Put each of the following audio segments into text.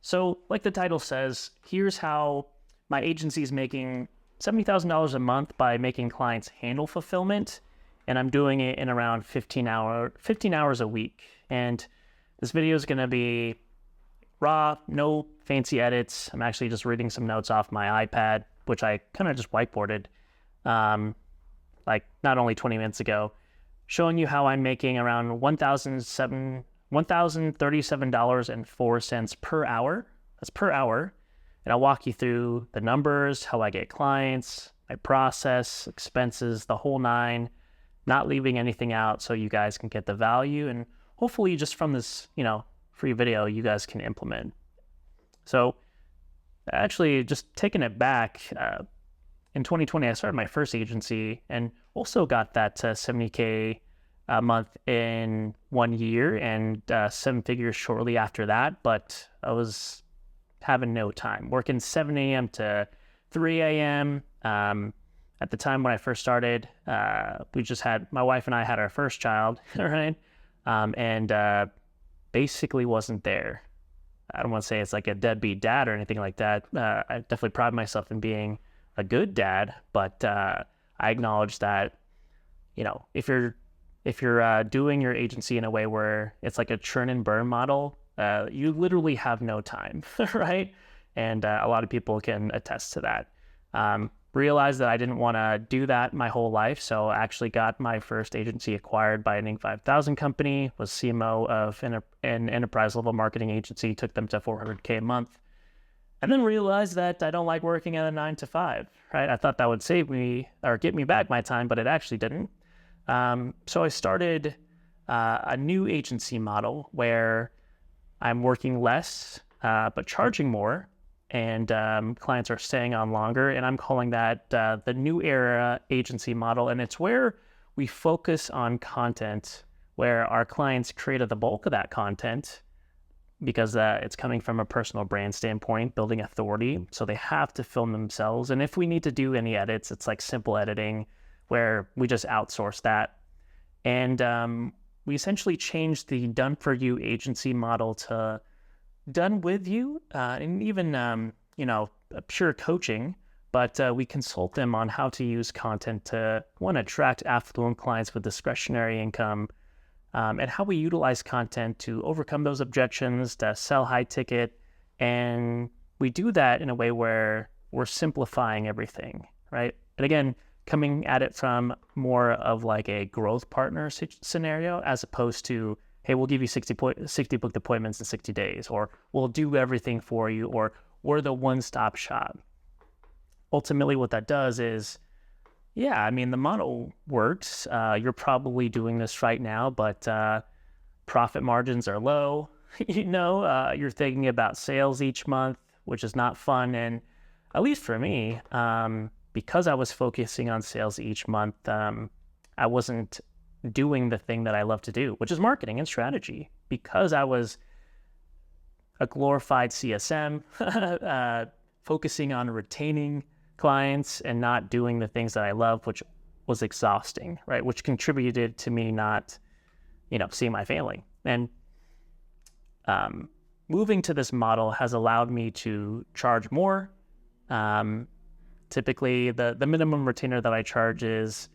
So like the title says, here's how my agency is making $70,000 a month by making clients handle fulfillment. And I'm doing it in around 15 hours a week. And this video is going to be raw, no fancy edits. I'm actually just reading some notes off my iPad, which I kind of just whiteboarded like not only 20 minutes ago, showing you how I'm making around $1,037.04 per hour. That's per hour. And I'll walk you through the numbers, how I get clients, my process, expenses, the whole nine, not leaving anything out so you guys can get the value. And hopefully just from this, free video, you guys can implement. So actually just taking it back, in 2020, I started my first agency and also got that $70K a month in 1 year and 7 figures shortly after that. But I was having no time, working 7 a.m. to 3 a.m. At the time when I first started, my wife and I had our first child, right? And basically wasn't there. I don't want to say it's like a deadbeat dad or anything like that. I definitely pride myself in being a good dad, but I acknowledge that, if you're doing your agency in a way where it's like a churn and burn model, you literally have no time, right? And a lot of people can attest to that. Realized that I didn't want to do that my whole life, so I actually got my first agency acquired by an Inc. 5000 company, was CMO of an enterprise level marketing agency, took them to $400K a month, and then realized that I don't like working at a 9 to 5, right? I thought that would save me or get me back my time, but it actually didn't. So I started a new agency model where I'm working less, but charging more, and clients are staying on longer. And I'm calling that the new era agency model. And it's where we focus on content, where our clients created the bulk of that content because it's coming from a personal brand standpoint, building authority. So they have to film themselves. And if we need to do any edits, it's like simple editing where we just outsource that. And we essentially changed the done for you agency model to done with you, and even, pure coaching, but we consult them on how to use content to, one, attract affluent clients with discretionary income, and how we utilize content to overcome those objections, to sell high ticket. And we do that in a way where we're simplifying everything, right? And again, coming at it from more of like a growth partner scenario, as opposed to, hey, we'll give you 60 booked appointments in 60 days, or we'll do everything for you, or we're the one-stop shop. Ultimately, what that does is, the model works. You're probably doing this right now, but profit margins are low. You're thinking about sales each month, which is not fun. And at least for me, because I was focusing on sales each month, I wasn't doing the thing that I love to do, which is marketing and strategy, because I was a glorified CSM, focusing on retaining clients and not doing the things that I love, which was exhausting, right? Which contributed to me not, seeing my family. And moving to this model has allowed me to charge more. Typically, the minimum retainer that I charge is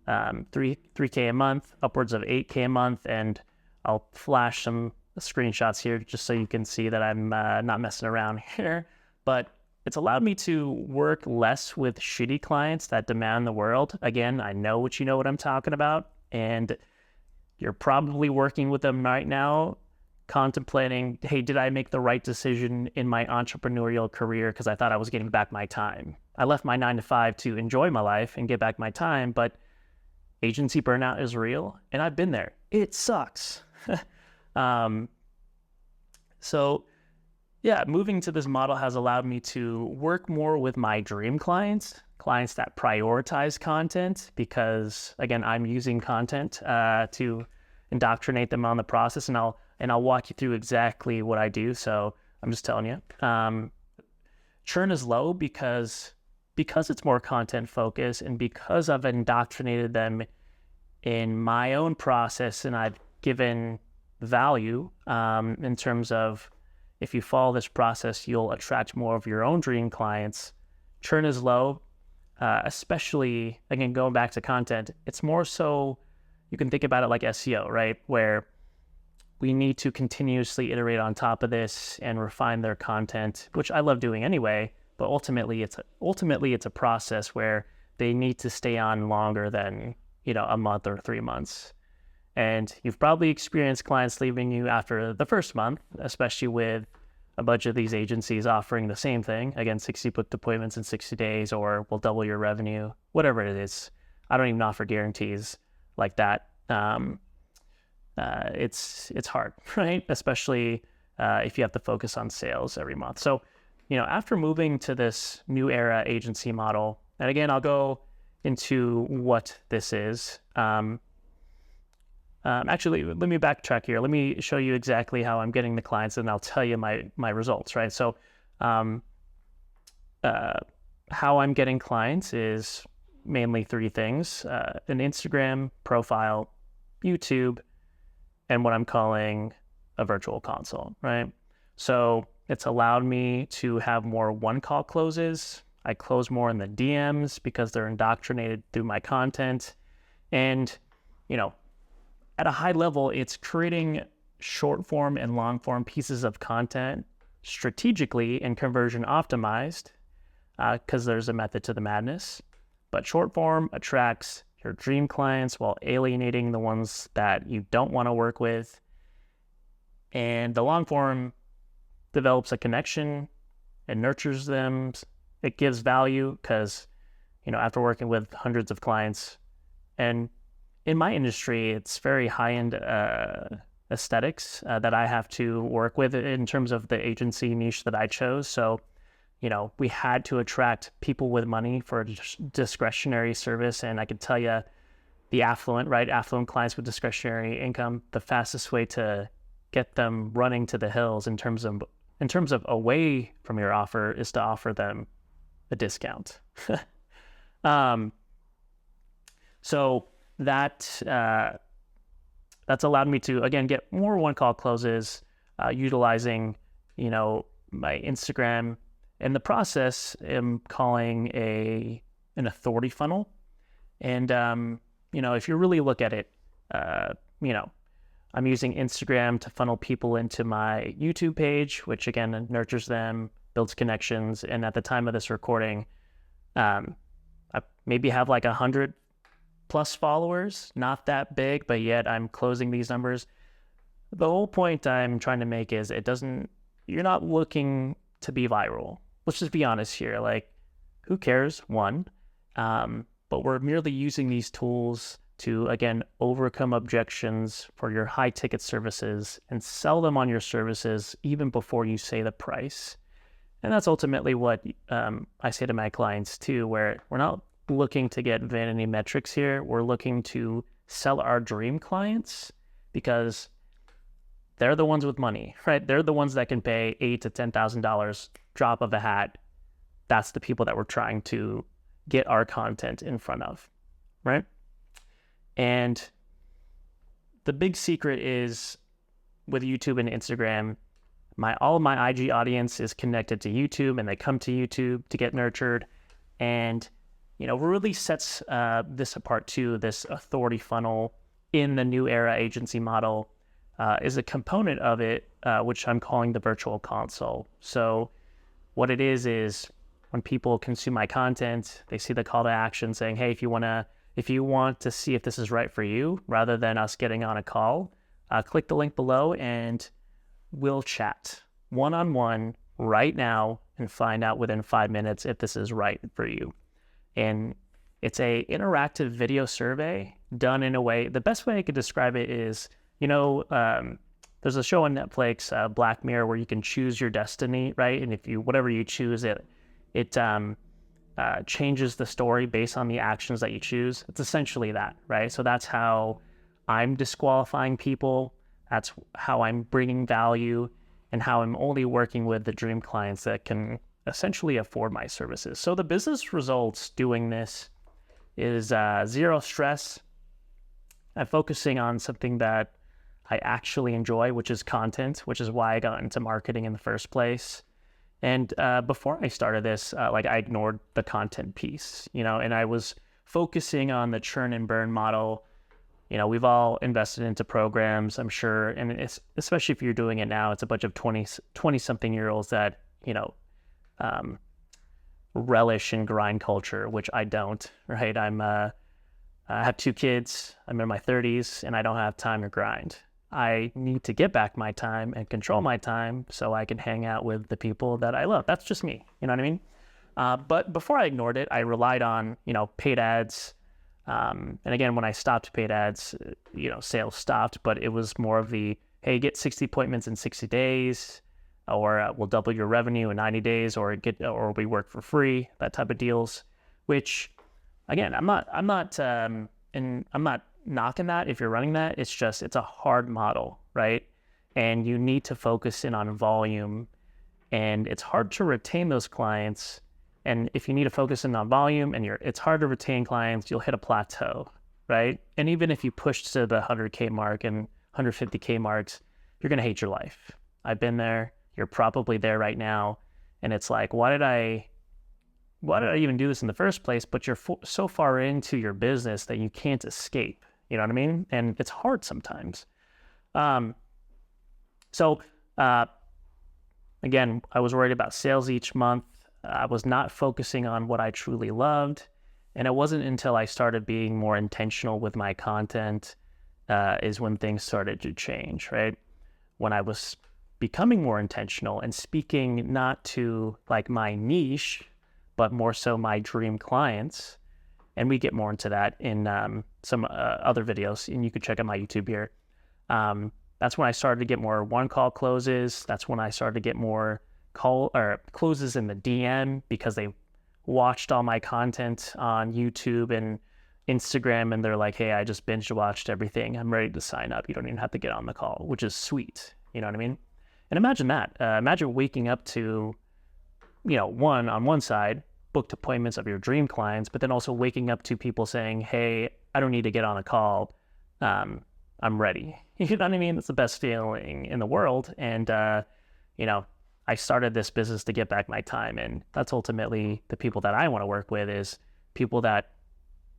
$3K a month, upwards of $8K a month, and I'll flash some screenshots here just so you can see that I'm not messing around here. But it's allowed me to work less with shitty clients that demand the world. Again, I know what I'm talking about, and you're probably working with them right now, contemplating, hey, did I make the right decision in my entrepreneurial career because I thought I was getting back my time? I left my 9 to 5 to enjoy my life and get back my time, but agency burnout is real, and I've been there. It sucks. Moving to this model has allowed me to work more with my dream clients that prioritize content, because, again, I'm using content to indoctrinate them on the process, and I'll walk you through exactly what I do. So I'm just telling you. Churn is low because it's more content focused, and because I've indoctrinated them in my own process, and I've given value in terms of, if you follow this process, you'll attract more of your own dream clients. Churn is low, especially, again, going back to content. It's more so, you can think about it like SEO, right? Where we need to continuously iterate on top of this and refine their content, which I love doing anyway. But ultimately, it's a process where they need to stay on longer than, a month or 3 months. And you've probably experienced clients leaving you after the first month, especially with a bunch of these agencies offering the same thing. Again, 60 booked appointments in 60 days, or we'll double your revenue, whatever it is. I don't even offer guarantees like that. It's hard, right? Especially if you have to focus on sales every month. So, after moving to this new era agency model, and again, I'll go into what this is. Actually, let me backtrack here. Let me show you exactly how I'm getting the clients, and I'll tell you my results, right? So how I'm getting clients is mainly 3 things: an Instagram profile, YouTube, and what I'm calling a virtual consult, right? So it's allowed me to have more one-call closes. I close more in the DMs because they're indoctrinated through my content. And, at a high level, it's creating short form and long form pieces of content strategically and conversion optimized, because there's a method to the madness. But short form attracts your dream clients while alienating the ones that you don't want to work with. And the long form develops a connection and nurtures them. It gives value because, after working with hundreds of clients, and in my industry, it's very high-end aesthetics that I have to work with in terms of the agency niche that I chose. So, we had to attract people with money for discretionary service. And I can tell you, the affluent clients with discretionary income, the fastest way to get them running to the hills in terms of away from your offer is to offer them a discount. So that's allowed me to, again, get more one-call closes, utilizing, my Instagram. In the process, I'm calling an authority funnel. And, if you really look at it, I'm using Instagram to funnel people into my YouTube page, which again nurtures them, builds connections. And at the time of this recording, I maybe have like 100 plus followers, not that big, but yet I'm closing these numbers. The whole point I'm trying to make is you're not looking to be viral. Let's just be honest here. Like, who cares? One, but we're merely using these tools to, again, overcome objections for your high ticket services and sell them on your services even before you say the price. And that's ultimately what I say to my clients too, where we're not looking to get vanity metrics here. We're looking to sell our dream clients because they're the ones with money, right? They're the ones that can pay $8,000 to $10,000 drop of a hat. That's the people that we're trying to get our content in front of, right? And the big secret is with YouTube and Instagram, all of my IG audience is connected to YouTube, and they come to YouTube to get nurtured. And what really sets this apart too, this authority funnel in the new era agency model, is a component of it, which I'm calling the virtual console. So what it is when people consume my content, they see the call to action saying, hey, if you want to see if this is right for you, rather than us getting on a call, click the link below and we'll chat one-on-one right now and find out within 5 minutes if this is right for you. And it's a interactive video survey done in a way, the best way I could describe it is, there's a show on Netflix, Black Mirror, where you can choose your destiny, right? And whatever you choose, it changes the story based on the actions that you choose. It's essentially that, right? So that's how I'm disqualifying people. That's how I'm bringing value, and how I'm only working with the dream clients that can essentially afford my services. So the business results doing this is zero stress. I'm focusing on something that I actually enjoy, which is content, which is why I got into marketing in the first place. And before I started this, like I ignored the content piece, and I was focusing on the churn and burn model. We've all invested into programs, I'm sure, and it's, especially if you're doing it now, it's a bunch of 20 something year olds that, relish in grind culture, which I don't, right? I have 2 kids, I'm in my 30s, and I don't have time to grind. I need to get back my time and control my time so I can hang out with the people that I love. That's just me, you know what I mean? But before I ignored it, I relied on, paid ads. And again, when I stopped paid ads, sales stopped, but it was more of the, hey, get 60 appointments in 60 days, or we'll double your revenue in 90 days, or we work for free, that type of deals, which again, I'm not knocking that if you're running that. It's just, it's a hard model, right? And you need to focus in on volume, and it's hard to retain those clients. And if you need to focus in on volume and it's hard to retain clients, you'll hit a plateau, right? And even if you push to the 100K mark and 150K marks, you're going to hate your life. I've been there. You're probably there right now. And it's like, why did I even do this in the first place? But you're so far into your business that you can't escape. You know what I mean? And it's hard sometimes. So again, I was worried about sales each month. I was not focusing on what I truly loved. And it wasn't until I started being more intentional with my content is when things started to change, right? When I was becoming more intentional and speaking not to like my niche, but more so my dream clients. And we get more into that in some other videos, and you can check out my YouTube here. That's when I started to get more one-call closes. That's when I started to get more closes in the DM because they watched all my content on YouTube and Instagram, and they're like, hey, I just binge watched everything. I'm ready to sign up. You don't even have to get on the call, which is sweet. You know what I mean? And imagine that. Imagine waking up to, on one side, booked appointments of your dream clients, but then also waking up to people saying, hey, I don't need to get on a call. I'm ready. You know what I mean? It's the best feeling in the world. And, I started this business to get back my time. And that's ultimately the people that I want to work with, is people that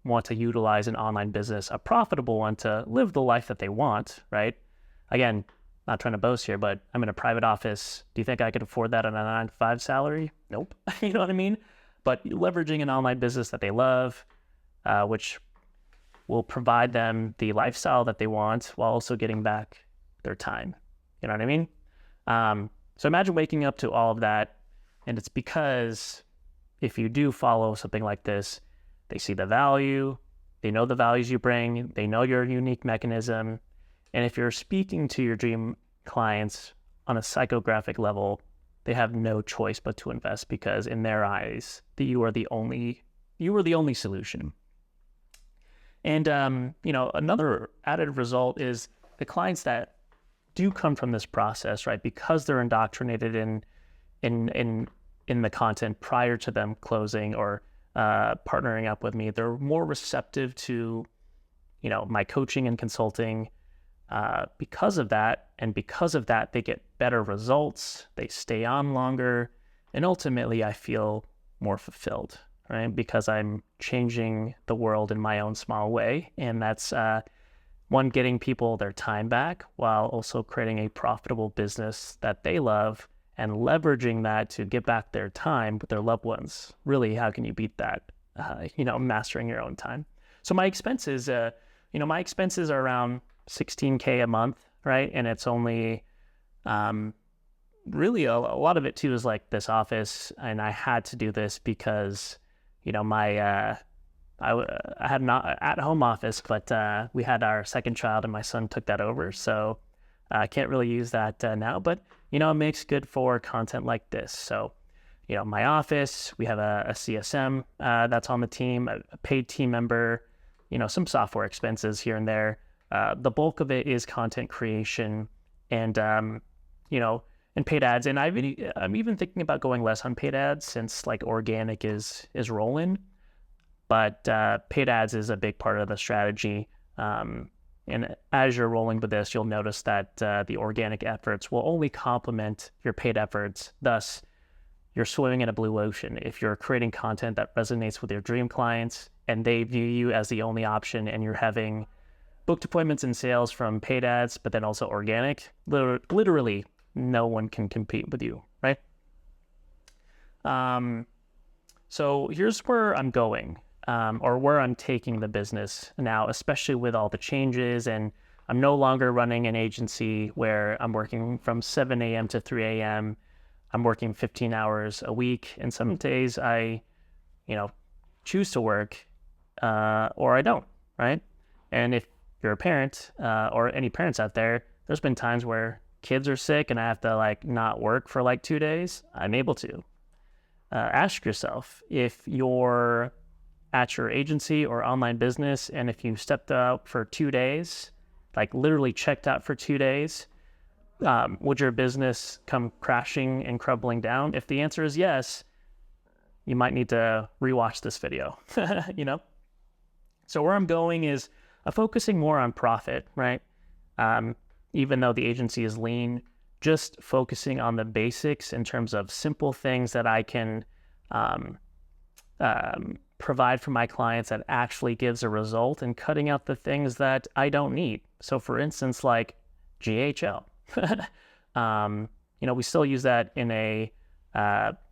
want to utilize an online business, a profitable one, to live the life that they want, right? Again, not trying to boast here, but I'm in a private office. Do you think I could afford that on a 9-to-5 salary? Nope. You know what I mean? But leveraging an online business that they love, which will provide them the lifestyle that they want while also getting back their time. You know what I mean? So imagine waking up to all of that. And it's because if you do follow something like this, they see the value, they know the values you bring, they know your unique mechanism. And if you're speaking to your dream clients on a psychographic level, they have no choice but to invest, because in their eyes, you are the only solution. And another added result is the clients that do come from this process, right? Because they're indoctrinated in the content prior to them closing or partnering up with me, they're more receptive to, my coaching and consulting. Because of that, they get better results, they stay on longer, and ultimately I feel more fulfilled, right? Because I'm changing the world in my own small way. And that's one, getting people their time back while also creating a profitable business that they love and leveraging that to get back their time with their loved ones. Really, how can you beat that? Mastering your own time. So my expenses, are around $16K a month, right? And it's only really a lot of it too is like this office, and I had to do this because I had an at-home office, but we had our second child and my son took that over, so I can't really use that now, but it makes good for content like this. So my office, we have a CSM that's on the team, a paid team member, some software expenses here and there. The bulk of it is content creation and, and paid ads. And I'm even thinking about going less on paid ads since like organic is rolling. But paid ads is a big part of the strategy. And And as you're rolling with this, you'll notice that the organic efforts will only complement your paid efforts. Thus, you're swimming in a blue ocean. If you're creating content that resonates with your dream clients and they view you as the only option, and you're having booked appointments and sales from paid ads, but then also organic, literally no one can compete with you, right? So here's where I'm going, or where I'm taking the business now, especially with all the changes. And I'm no longer running an agency where I'm working from 7 a.m. to 3 a.m. I'm working 15 hours a week. And some days I, choose to work, or I don't, right? And if you're a parent, or any parents out there, there's been times where kids are sick and I have to not work for 2 days. I'm able to. Ask yourself, if you're at your agency or online business, and if you stepped out for 2 days, literally checked out for 2 days, would your business come crashing and crumbling down? If the answer is yes, you might need to rewatch this video, So where I'm going is I'm focusing more on profit, right? Even though the agency is lean, just focusing on the basics in terms of simple things that I can provide for my clients that actually gives a result, and cutting out the things that I don't need. So for instance, GHL. We still use that in a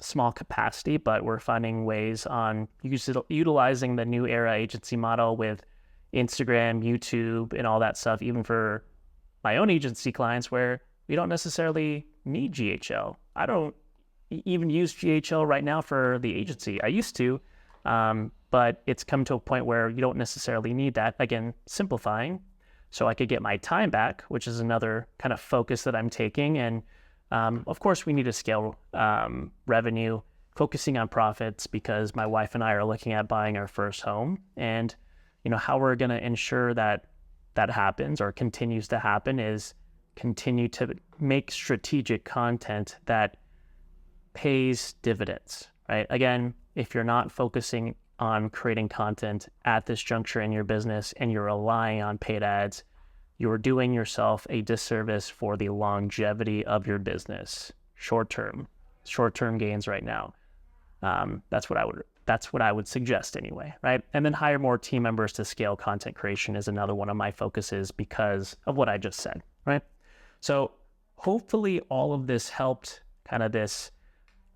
small capacity, but we're finding ways on utilizing the new era agency model with Instagram, YouTube, and all that stuff, even for my own agency clients, where we don't necessarily need GHL. I don't even use GHL right now for the agency. I used to, but it's come to a point where you don't necessarily need that. Again, simplifying, so I could get my time back, which is another kind of focus that I'm taking. And of course, we need to scale revenue, focusing on profits, because my wife and I are looking at buying our first home. And how we're going to ensure that that happens or continues to happen is continue to make strategic content that pays dividends, right? Again, if you're not focusing on creating content at this juncture in your business and you're relying on paid ads, you're doing yourself a disservice for the longevity of your business. Short-term gains right now. That's what I would suggest anyway, right? And then hire more team members to scale content creation is another one of my focuses because of what I just said, right? So hopefully all of this helped, kind of this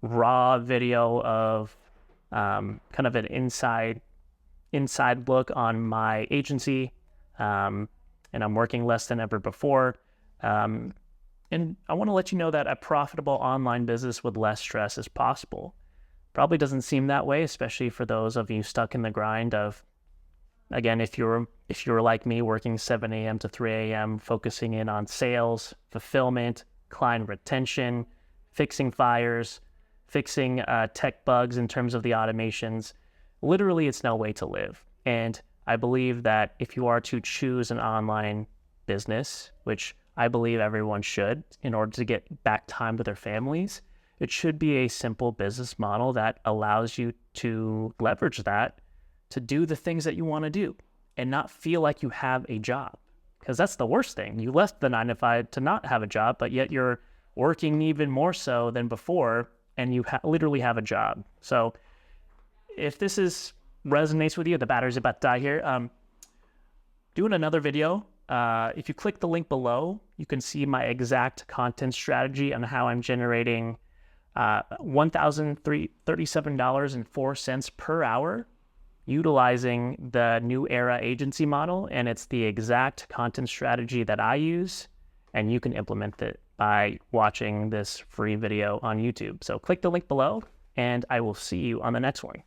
raw video of kind of an inside look on my agency. And I'm working less than ever before. And I want to let you know that a profitable online business with less stress is possible. Probably doesn't seem that way, especially for those of you stuck in the grind of, again, if you're like me, working 7 a.m. to 3 a.m., focusing in on sales, fulfillment, client retention, fixing fires, fixing tech bugs in terms of the automations. Literally, it's no way to live. And I believe that if you are to choose an online business, which I believe everyone should, in order to get back time with their families, it should be a simple business model that allows you to leverage that to do the things that you want to do and not feel like you have a job. Because that's the worst thing. You left the 9 to 5 to not have a job, but yet you're working even more so than before, and you literally have a job. So if this resonates with you, the battery's about to die here. Doing another video. If you click the link below, you can see my exact content strategy on how I'm generating $1,037.04 per hour utilizing the new era agency model. And it's the exact content strategy that I use, and you can implement it by watching this free video on YouTube. So click the link below, and I will see you on the next one.